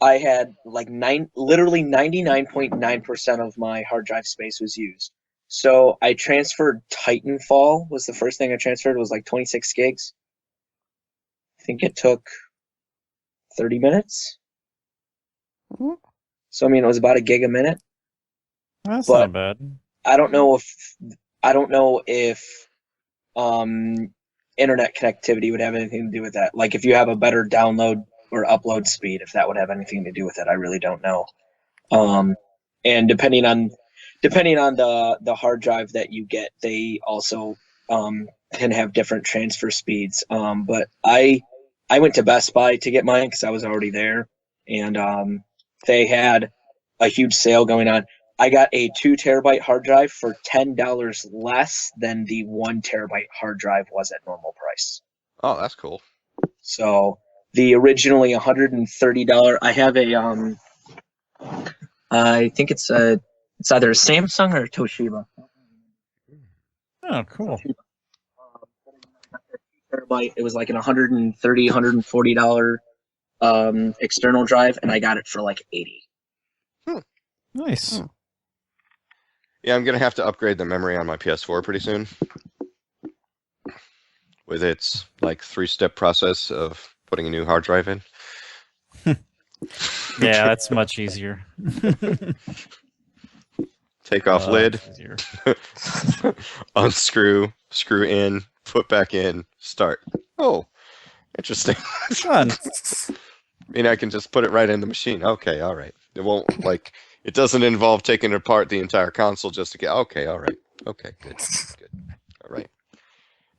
I had like literally 99.9% of my hard drive space was used. So I transferred Titanfall was the first thing I transferred. It was like 26 gigs. I think it took 30 minutes. Mhm. So I mean, it was about a gig a minute. That's But not bad. I don't know if internet connectivity would have anything to do with that. Like if you have a better download or upload speed, if that would have anything to do with it, I really don't know. And depending on the hard drive that you get, they also can have different transfer speeds. But I went to Best Buy to get mine because I was already there, and they had a huge sale going on. I got a 2 terabyte hard drive for $10 less than the 1 terabyte hard drive was at normal price. Oh, that's cool. So the originally $130, I have a I think it's either a Samsung or a Toshiba. Oh, cool. Terabyte. It was like an $130, $140 external drive, and I got it for like $80. Nice. Yeah, I'm gonna have to upgrade the memory on my PS4 pretty soon. With its like 3-step process of putting a new hard drive in. Yeah, that's much easier. Take off lid, Easier. unscrew, screw in, put back in, start. Oh, interesting. Fun. I mean, I can just put it right in the machine. Okay, all right. It won't like it doesn't involve taking apart the entire console just to get. Okay, all right. Okay, good, good. All right.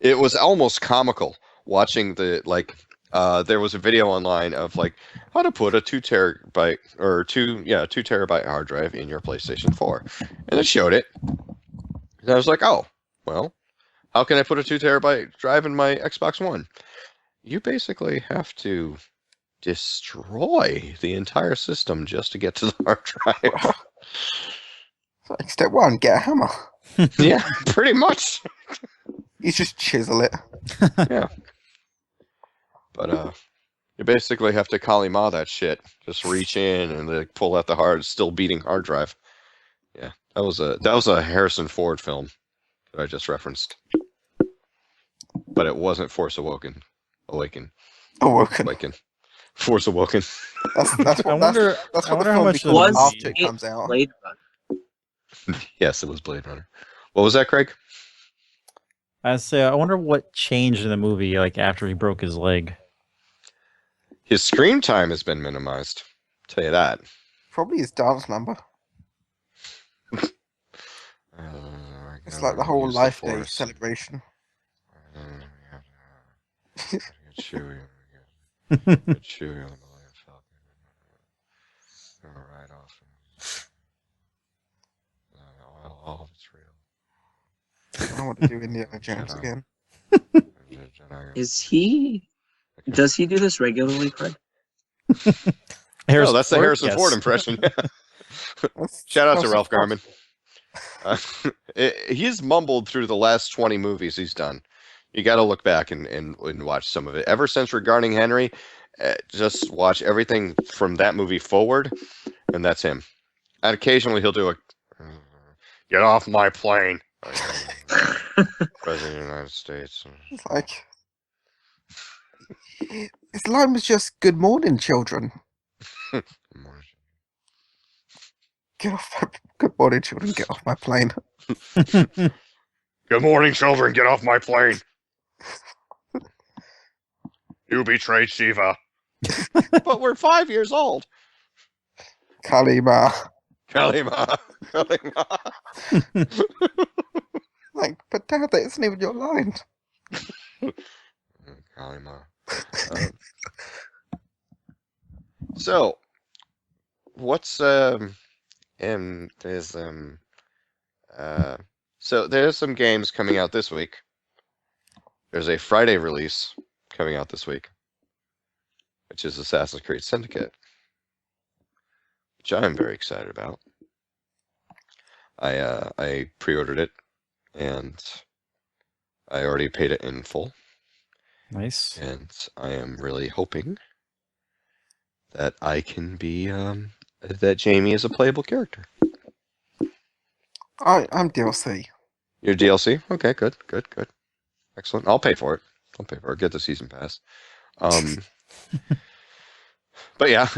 It was almost comical watching the like. There was a video online of like how to put a 2 terabyte or 2 terabyte hard drive in your PlayStation 4, and it showed it. And I was like, oh, well, how can I put a 2 terabyte drive in my Xbox One? You basically have to destroy the entire system just to get to the hard drive. Like step 1, get a hammer. Yeah, pretty much. You just chisel it. Yeah. But you basically have to Kali-Ma that shit. Just reach in and like, pull out the still beating hard drive. Yeah, that was a Harrison Ford film that I just referenced. But it wasn't Force Awaken. Force Awoken. That's I what wonder that's I what the wonder how film much becomes was after it it comes out. Blade Runner. Yes, it was Blade Runner. What was that, Craig? I say, I wonder what changed in the movie, like after he broke his leg. His screen time has been minimized. Tell you that. Probably his dance number. It's like the whole Life Day celebration. Get Chewie. Get Chewie on the Millennium Falcon. Right off. All of it's real. I want to do Indiana Jones again. Does he do this regularly, Craig? No, that's the Harrison Yes. Ford impression. That's Shout out to Harrison Ralph Ford. Garman. He's mumbled through the last 20 movies he's done. You got to look back and watch some of it. Ever since Regarding Henry, just watch everything from that movie forward, and that's him. And occasionally he'll do a "Get off my plane." President of the United States. It's like his line was just "Good morning, children." Get off my good morning, children. Get off my plane. Good morning, children. Get off my plane. You betrayed Shiva. But we're 5 years old. Kali-Ma. Kali-Ma. Kali-Ma. Like, but Dad, that isn't even your line. Kali-Ma. So, what's so there's some games coming out this week. There's a Friday release coming out this week, which is Assassin's Creed Syndicate, which I'm very excited about. I pre-ordered it, and I already paid it in full. Nice. And I am really hoping that I can be that Jamie is a playable character. I'm DLC. Your DLC? Okay, good. Excellent. I'll pay for it. Get the season pass. But yeah,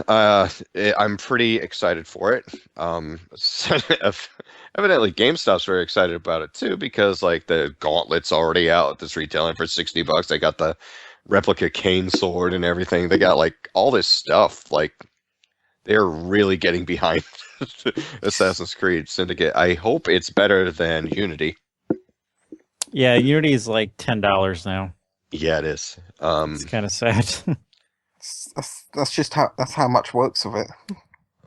I'm pretty excited for it. Evidently GameStop's very excited about it too, because like the Gauntlet's already out. That's retailing for $60. They got the replica cane sword and everything. They got like all this stuff. Like they're really getting behind Assassin's Creed Syndicate. I hope it's better than Unity. Yeah, Unity is like $10 now. Yeah, it is. It's kind of sad. That's how much works of it.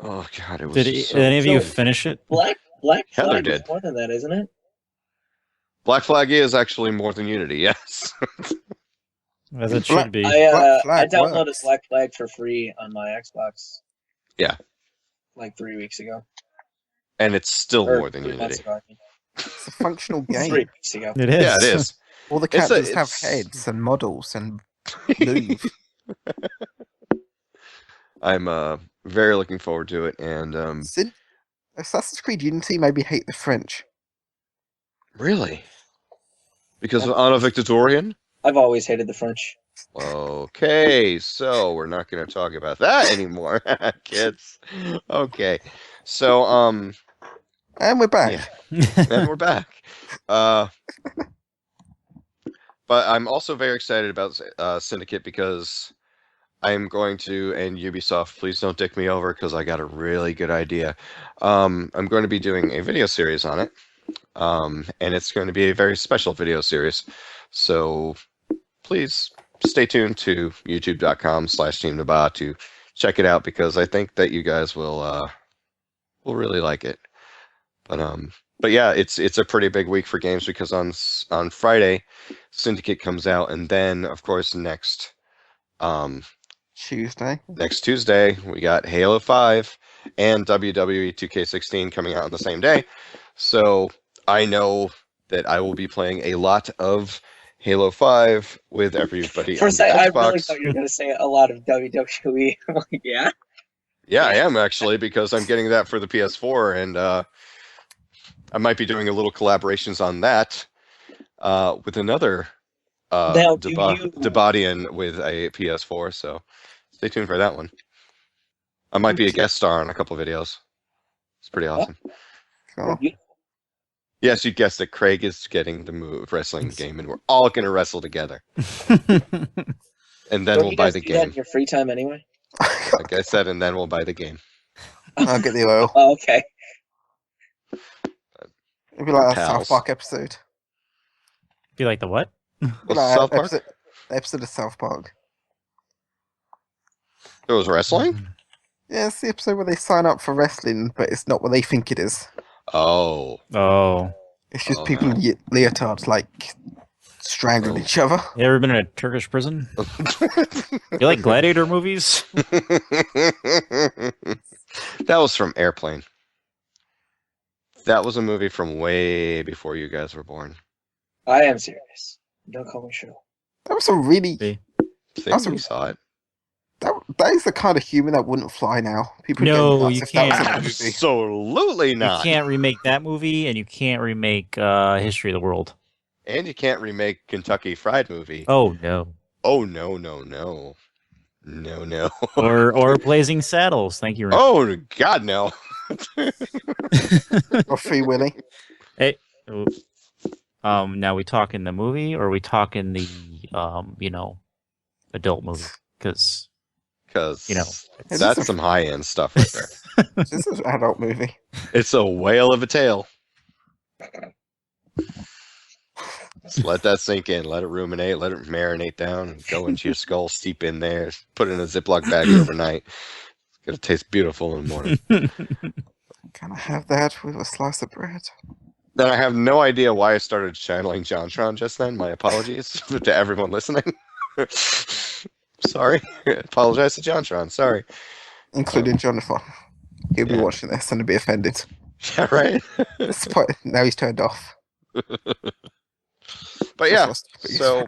Oh god, it was. Did any of you finish it? Black Heather Flag did. is more than that, isn't it? Black Flag is actually more than Unity. Yes. As it should be. I downloaded Black Flag for free on my Xbox. Yeah. Like 3 weeks ago. And it's still more than 3 Unity. months ago. It's a functional game. 3 weeks ago. It is. Yeah, it is. All the characters have heads and models and move. I'm very looking forward to it, and Assassin's Creed Unity made me hate the French. really, because of Anna Victorian. I've always hated the French. Okay, so we're not going to talk about that anymore, kids. Okay, so And we're back. yeah, and we're back. But I'm also very excited about Syndicate because I'm going to, and Ubisoft, please don't dick me over because I got a really good idea. I'm going to be doing a video series on it, and it's going to be a very special video series. So please stay tuned to youtube.com/Team DBAH to check it out because I think that you guys will really like it. But yeah, it's a pretty big week for games because on Friday, Syndicate comes out, and then of course next Tuesday we got Halo 5 and WWE 2K16 coming out on the same day. So I know that I will be playing a lot of Halo 5 with everybody. For a on second, I Xbox. really thought you were going to say a lot of WWE. I'm like, yeah. Yeah, I am actually because I'm getting that for the PS4, and I might be doing a little collaborations on that with another Debatian with a PS4. So stay tuned for that one. I might be a guest star on a couple videos. It's pretty awesome. Cool. Yes, you guessed it. Craig is getting the wrestling game, and we're all going to wrestle together. And then we'll buy the game. In your free time anyway. Like I said, and then we'll buy the game. I'll get the oil. Oh, okay. It'd be like a Pals. South Park episode. Be like the what? What's Like South Park? episode of South Park. It was wrestling? Yeah, it's the episode where they sign up for wrestling, but it's not what they think it is. Oh. Oh. It's just Oh, people no. in leotards, like, strangling each other. You ever been in a Turkish prison? You like gladiator movies? That was from Airplane. That was a movie from way before you guys were born. I am serious. Don't call me Cheryl. That was a really... See? See, That's you saw it. That is the kind of humor that wouldn't fly now. People No, get nuts you if that was can't. in a movie. Absolutely You not. can't remake that movie, and you can't remake History of the World. And you can't remake Kentucky Fried Movie. Oh no. Oh, no, no, no. No, no. Or Blazing Saddles. Thank you. Rick. Oh, God, no. Or Free Willy. Hey. Now we talking the movie, or are we talking the adult movie? Because That's some high-end stuff right there. This is an adult movie. It's a whale of a tale. Just let that sink in. Let it ruminate. Let it marinate down. Go into your skull. Steep in there. Put it in a Ziploc bag overnight. It's going to taste beautiful in the morning. Can I have that with a slice of bread? Then I have no idea why I started channeling JonTron just then. My apologies to everyone listening. Sorry. Apologize to JonTron. Sorry. Including Jonathan. He'll be watching this and he'll be offended. Yeah, right? Now he's turned off. But yeah, so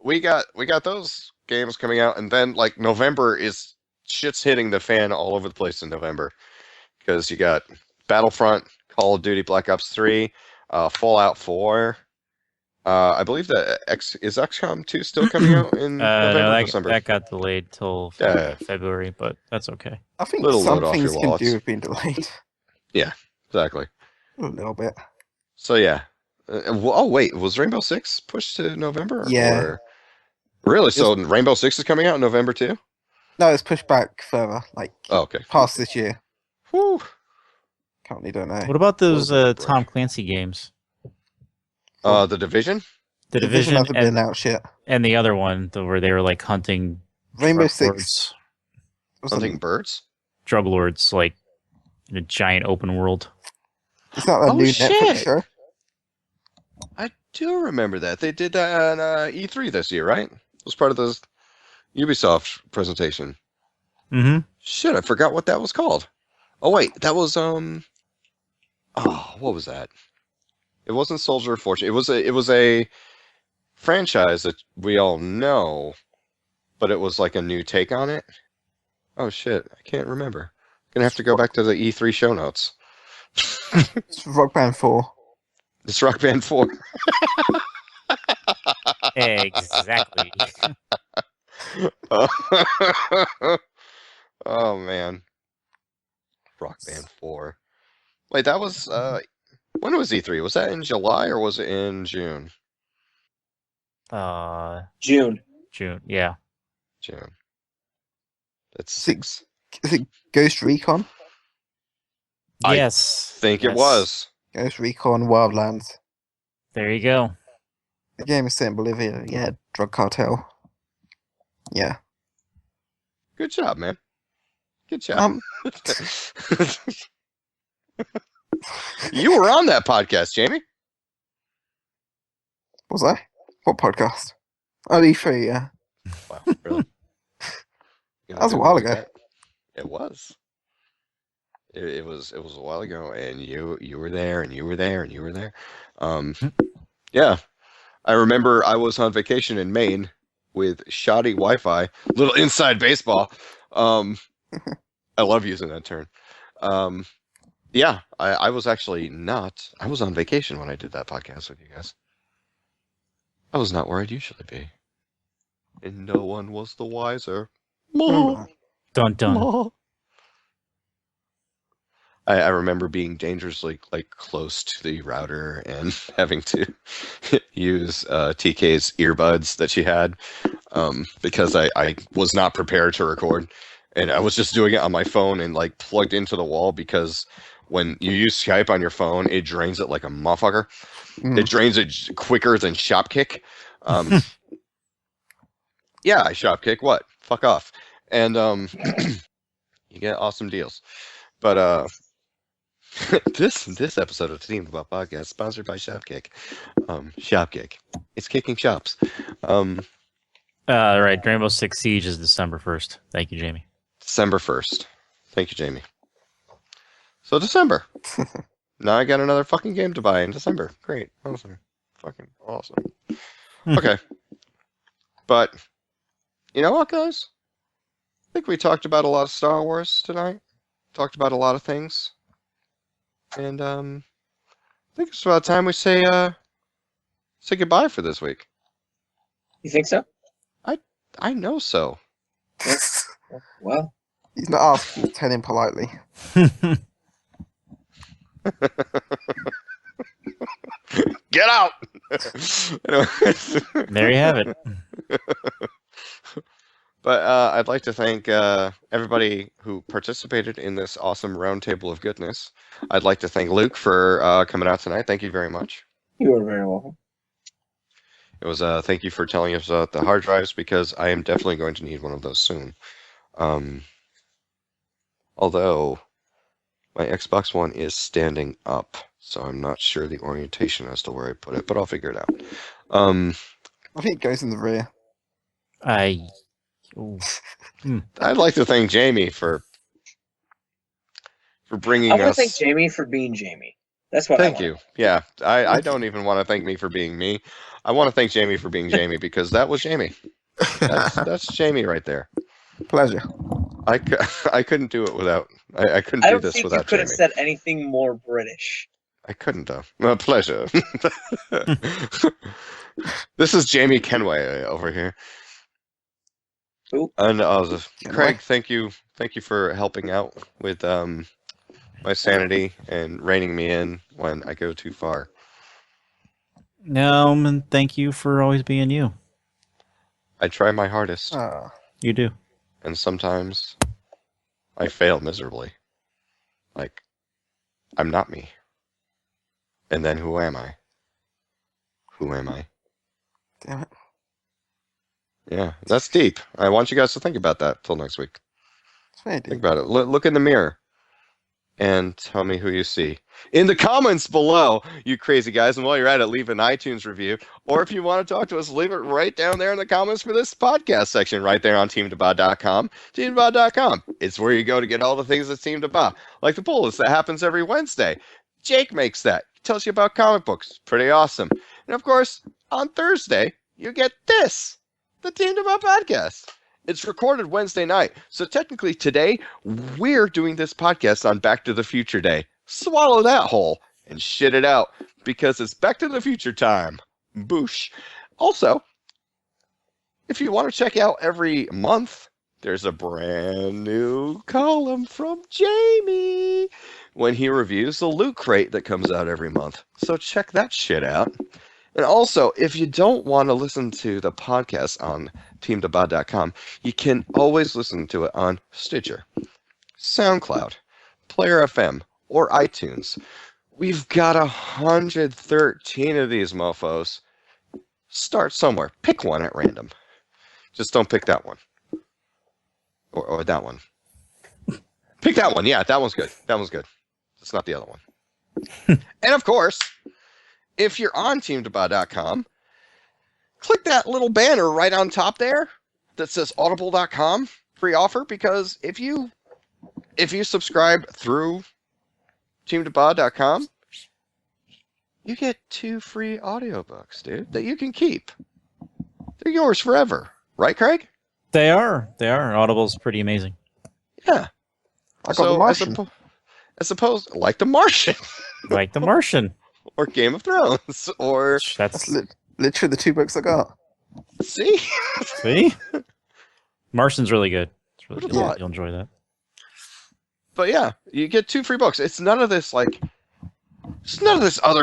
we got those games coming out, and then like November is shit's hitting the fan all over the place in November because you got Battlefront, Call of Duty Black Ops 3, Fallout 4. I believe that is XCOM 2 still coming out in November no, or December? that got delayed till February, but that's okay. I think Little some load off things your can wallets. do with being delayed. Yeah, exactly. A little bit. So yeah. Oh wait, was Rainbow Six pushed to November? Yeah. Or... Really? So Rainbow Six is coming out in November too? No, it's pushed back further, like okay. past this year. Whew. Currently don't know. What about those Little bit of Tom Clancy games? The Division? The Division hasn't been out yet. and the other one where they were like hunting Rainbow drug Six. lords. Hunting birds? Drug lords, like in a giant open world. Is that a Oh, new shit. Netflix show? I do remember that. They did that on E3 this year, right? It was part of the Ubisoft presentation. Mm-hmm. Shit, I forgot what that was called. Oh wait, that was what was that? It wasn't Soldier of Fortune. It was a franchise that we all know, but it was like a new take on it. Oh shit, I can't remember. Gonna have to go back to the E3 show notes. It's Rock Band 4. It's Rock Band 4. Exactly. Oh man. Rock Band 4. Wait, that was when was E3? Was that in July or was it in June? June. June. Yeah. June. That's Six. Is it Ghost Recon? I Yes. think it Yes. was. Ghost Recon Wildlands. There you go. The game is set in Bolivia. Yeah, drug cartel. Yeah. Good job, man. Good job. You were on that podcast, Jamie. Was I? What podcast? Oh, E3, yeah. Wow, really? That was a while ago. It was. It was a while ago, and you were there, and you were there, and you were there. Yeah, I remember I was on vacation in Maine with shoddy Wi-Fi. Little inside baseball. I love using that term. Yeah, I was actually not. I was on vacation when I did that podcast with you guys. I was not where I'd usually be, and no one was the wiser. Dun dun. I remember being dangerously close to the router and having to use TK's earbuds that she had because I was not prepared to record, and I was just doing it on my phone and plugged into the wall because when you use Skype on your phone, it drains it like a motherfucker. It drains it quicker than Shopkick. Yeah, I Shopkick. What? Fuck off. And you get awesome deals. But this episode of the Team DBAH Podcast is sponsored by Shopkick. Shopkick. It's kicking shops. Right. Rainbow Six Siege is December 1st. Thank you, Jamie. December 1st. Thank you, Jamie. So December. Now I got another fucking game to buy in December. Great. Awesome. Fucking awesome. Okay. But you know what, guys? I think we talked about a lot of Star Wars tonight. Talked about a lot of things. And I think it's about time we say goodbye for this week. You think so? I know so. Well, He's not asking, tell him politely. Get out! There you have it. But I'd like to thank everybody who participated in this awesome roundtable of goodness. I'd like to thank Luke for coming out tonight. Thank you very much. you are very welcome. It was thank you for telling us about the hard drives because I am definitely going to need one of those soon. Although my Xbox One is standing up, so I'm not sure the orientation as to where I put it, but I'll figure it out. I think it goes in the rear. I'd like to thank Jamie for bringing I want to us. thank Jamie for being Jamie. That's what. Thank I you. Yeah, I don't even want to thank me for being me. I want to thank Jamie for being Jamie because that was Jamie. That's Jamie right there. Pleasure. I couldn't do it without. I couldn't I do don't this think you without could have Jamie. said anything more British. I couldn't though. A pleasure. This is Jamie Kenway over here. Who? And Kenway? Craig, thank you for helping out with my sanity and reining me in when I go too far. No, and thank you for always being you. I try my hardest, Ah, You do. and sometimes I fail miserably. Like, I'm not me. And then who am I? Who am I? damn it. Yeah, that's deep. I want you guys to think about that till next week. It's very Think deep. about it. Look in the mirror and tell me who you see. In the comments below, you crazy guys. And while you're at it, leave an iTunes review. Or if you want to talk to us, leave it right down there in the comments for this podcast section right there on teamdba.com. Teamdba.com. It's where you go to get all the things that Team DBAH. Like the polls that happens every Wednesday. Jake makes that. He tells you about comic books. Pretty awesome. And of course, on Thursday, you get this. The Team DBAH Podcast. It's recorded Wednesday night. So technically today, we're doing this podcast on Back to the Future Day. Swallow that whole and shit it out because it's Back to the Future time. Boosh. Also, if you want to check out every month, there's a brand new column from Jamie when he reviews the Loot Crate that comes out every month. So check that shit out. And also, if you don't want to listen to the podcast on teamdba.com, you can always listen to it on Stitcher, SoundCloud, Player FM, or iTunes. We've got 113 of these mofos. Start somewhere. Pick one at random. Just don't pick that one. Or that one. Pick that one. Yeah, that one's good. That one's good. It's not the other one. And of course, if you're on teamdba.com, click that little banner right on top there that says audible.com free offer, because if you subscribe through teamdba.com, you get 2 free audiobooks, dude, that you can keep. They're yours forever. Right, Craig? They are. Audible's pretty amazing. Yeah. I got The Martian. As opposed, like The Martian. Like The Martian. Or Game of Thrones. Or, That's Literally the 2 books I got. see? see? Martian's really good. It's really Who'd've good. thought? You'll enjoy that. But yeah, you get 2 free books. It's none of this other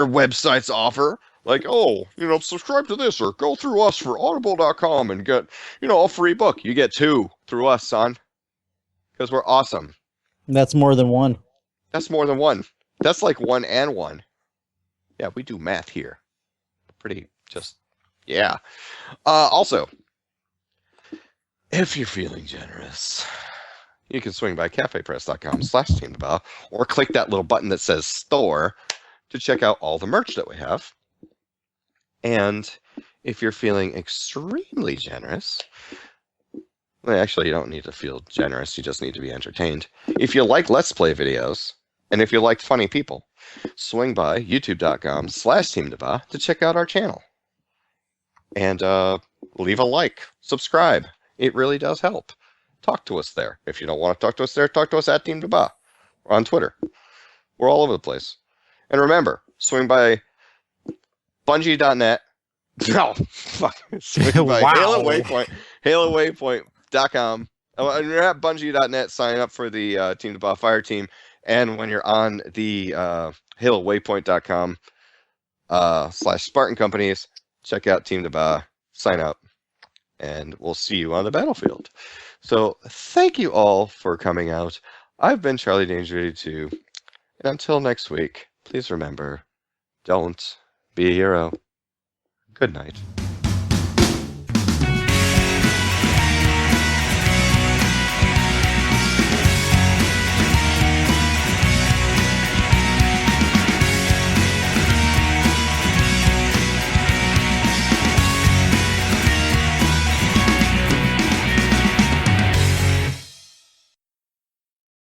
websites offer. Like, oh, subscribe to this or go through us for audible.com and get, a free book. You get 2 through us, son. Because we're awesome. That's more than one. That's more than 1. That's like 1 and 1. Yeah, we do math here. Pretty just, yeah. Also, if you're feeling generous, you can swing by cafepress.com/teamdba or click that little button that says store to check out all the merch that we have. And if you're feeling extremely generous, well, actually, you don't need to feel generous. You just need to be entertained. If you like Let's Play videos, and if you like funny people, swing by youtube.com/teamdba to check out our channel. And leave a like, subscribe. It really does help. Talk to us there. If you don't want to talk to us there, talk to us at Team DBAH or on Twitter. We're all over the place. And remember, swing by Bungie.net. No, fuck. Swing by Wow. Halo Waypoint, HaloWaypoint.com. And you're at Bungie.net, sign up for the Team DBAH Fire Team. And when you're on the HaloWaypoint.com /Spartan Companies, check out Team DBAH, sign up, and we'll see you on the battlefield. So thank you all for coming out. I've been Charlie Danger 82. And until next week, please remember, don't be a hero. Good night.